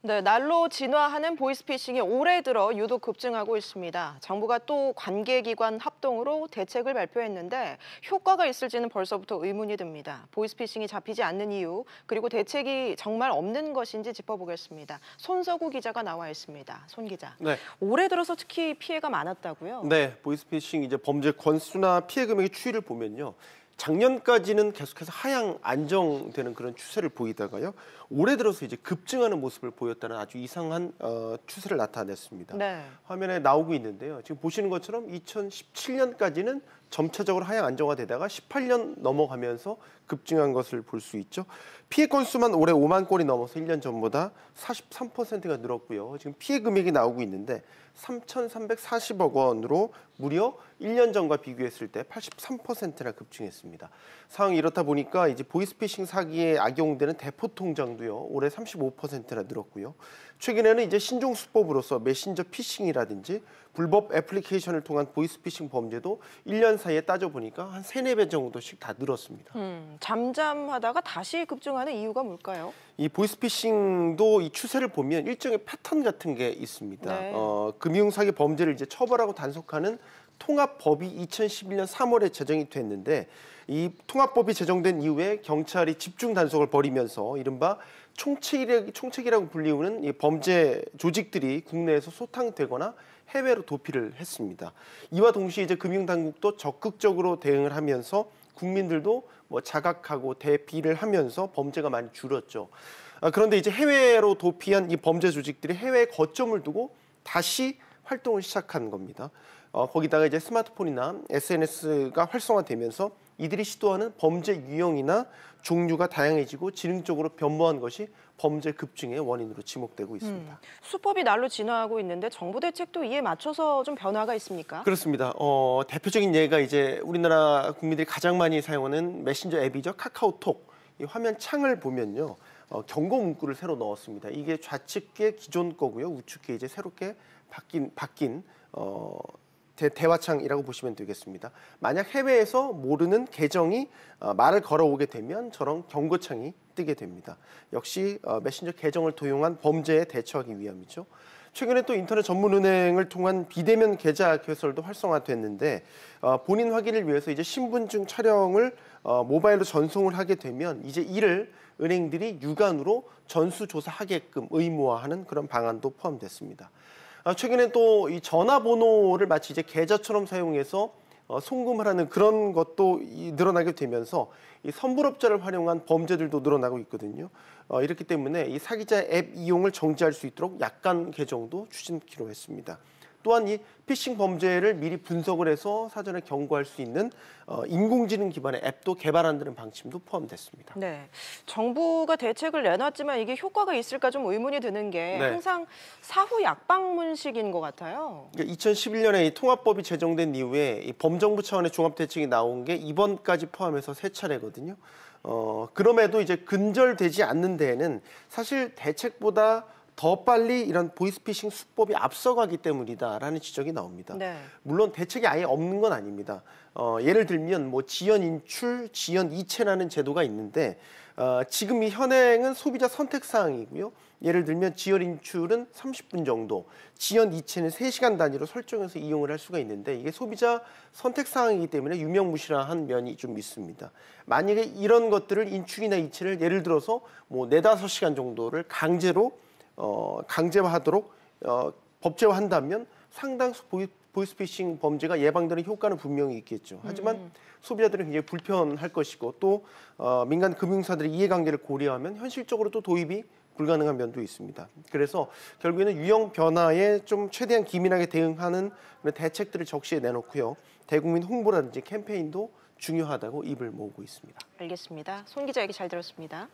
네, 날로 진화하는 보이스피싱이 올해 들어 유독 급증하고 있습니다. 정부가 또 관계기관 합동으로 대책을 발표했는데 효과가 있을지는 벌써부터 의문이 듭니다. 보이스피싱이 잡히지 않는 이유, 그리고 대책이 정말 없는 것인지 짚어보겠습니다. 손석우 기자가 나와 있습니다. 손 기자. 네. 올해 들어서 특히 피해가 많았다고요? 네, 보이스피싱 이제 범죄 건수나 피해 금액의 추이를 보면요. 작년까지는 계속해서 하향 안정되는 그런 추세를 보이다가요. 올해 들어서 이제 급증하는 모습을 보였다는 아주 이상한 추세를 나타냈습니다. 네. 화면에 나오고 있는데요. 지금 보시는 것처럼 2017년까지는 점차적으로 하향 안정화되다가 18년 넘어가면서 급증한 것을 볼 수 있죠. 피해 건수만 올해 5만 건이 넘어서 1년 전보다 43%가 늘었고요. 지금 피해 금액이 나오고 있는데 3,340억 원으로 무려 1년 전과 비교했을 때 83%나 급증했습니다. 상황이 이렇다 보니까 이제 보이스피싱 사기에 악용되는 대포 통장도요. 올해 35%나 늘었고요. 최근에는 이제 신종 수법으로서 메신저 피싱이라든지 불법 애플리케이션을 통한 보이스피싱 범죄도 1년 사이에 따져보니까 한 3, 4배 정도씩 다 늘었습니다. 잠잠하다가 다시 급증하는 이유가 뭘까요? 이 보이스피싱도 이 추세를 보면 일종의 패턴 같은 게 있습니다. 네. 금융사기 범죄를 이제 처벌하고 단속하는 통합법이 2011년 3월에 제정이 됐는데 이 통합법이 제정된 이후에 경찰이 집중 단속을 벌이면서 이른바 총책이라고 불리우는 이 범죄 조직들이 국내에서 소탕되거나 해외로 도피를 했습니다. 이와 동시에 이제 금융당국도 적극적으로 대응을 하면서 국민들도 뭐 자각하고 대비를 하면서 범죄가 많이 줄었죠. 그런데 이제 해외로 도피한 이 범죄 조직들이 해외에 거점을 두고 다시 활동을 시작한 겁니다. 거기다가 이제 스마트폰이나 SNS가 활성화되면서 이들이 시도하는 범죄 유형이나 종류가 다양해지고 지능적으로 변모한 것이 범죄 급증의 원인으로 지목되고 있습니다. 수법이 날로 진화하고 있는데 정부 대책도 이에 맞춰서 좀 변화가 있습니까? 그렇습니다. 대표적인 예가 이제 우리나라 국민들이 가장 많이 사용하는 메신저 앱이죠. 카카오톡. 이 화면 창을 보면요. 경고 문구를 새로 넣었습니다. 이게 좌측에 기존 거고요. 우측에 이제 새롭게 바뀐 대화창이라고 보시면 되겠습니다. 만약 해외에서 모르는 계정이 말을 걸어오게 되면 저런 경고창이 뜨게 됩니다. 역시 메신저 계정을 도용한 범죄에 대처하기 위함이죠. 최근에 또 인터넷 전문은행을 통한 비대면 계좌 개설도 활성화됐는데 본인 확인을 위해서 이제 신분증 촬영을 모바일로 전송을 하게 되면 이제 이를 은행들이 유관으로 전수조사하게끔 의무화하는 그런 방안도 포함됐습니다. 최근에 또 이 전화번호를 마치 이제 계좌처럼 사용해서 송금을 하는 그런 것도 늘어나게 되면서 이 선불업자를 활용한 범죄들도 늘어나고 있거든요. 이렇기 때문에 이 사기자 앱 이용을 정지할 수 있도록 약관 개정도 추진키로 했습니다. 또한 이 피싱 범죄를 미리 분석을 해서 사전에 경고할 수 있는 인공지능 기반의 앱도 개발한다는 방침도 포함됐습니다. 네, 정부가 대책을 내놨지만 이게 효과가 있을까 좀 의문이 드는 게 네. 항상 사후 약방문식인 것 같아요. 2011년에 이 통합법이 제정된 이후에 이 범정부 차원의 종합대책이 나온 게 이번까지 포함해서 3차례거든요. 그럼에도 이제 근절되지 않는 데에는 사실 대책보다 더 빨리 이런 보이스피싱 수법이 앞서가기 때문이다라는 지적이 나옵니다. 네. 물론 대책이 아예 없는 건 아닙니다. 예를 들면 뭐 지연 인출, 지연 이체라는 제도가 있는데 지금 이 현행은 소비자 선택 사항이고요. 예를 들면 지연 인출은 30분 정도, 지연 이체는 3시간 단위로 설정해서 이용을 할 수가 있는데 이게 소비자 선택 사항이기 때문에 유명무실한 면이 좀 있습니다. 만약에 이런 것들을 인출이나 이체를 예를 들어서 뭐 4-5시간 정도를 강제화하도록 법제화한다면 상당수 보이스피싱 범죄가 예방되는 효과는 분명히 있겠죠. 하지만 소비자들은 굉장히 불편할 것이고 또 민간 금융사들의 이해관계를 고려하면 현실적으로 또 도입이 불가능한 면도 있습니다. 그래서 결국에는 유형 변화에 좀 최대한 기민하게 대응하는 대책들을 적시에 내놓고요. 대국민 홍보라든지 캠페인도 중요하다고 입을 모으고 있습니다. 알겠습니다. 손 기자 얘기 잘 들었습니다.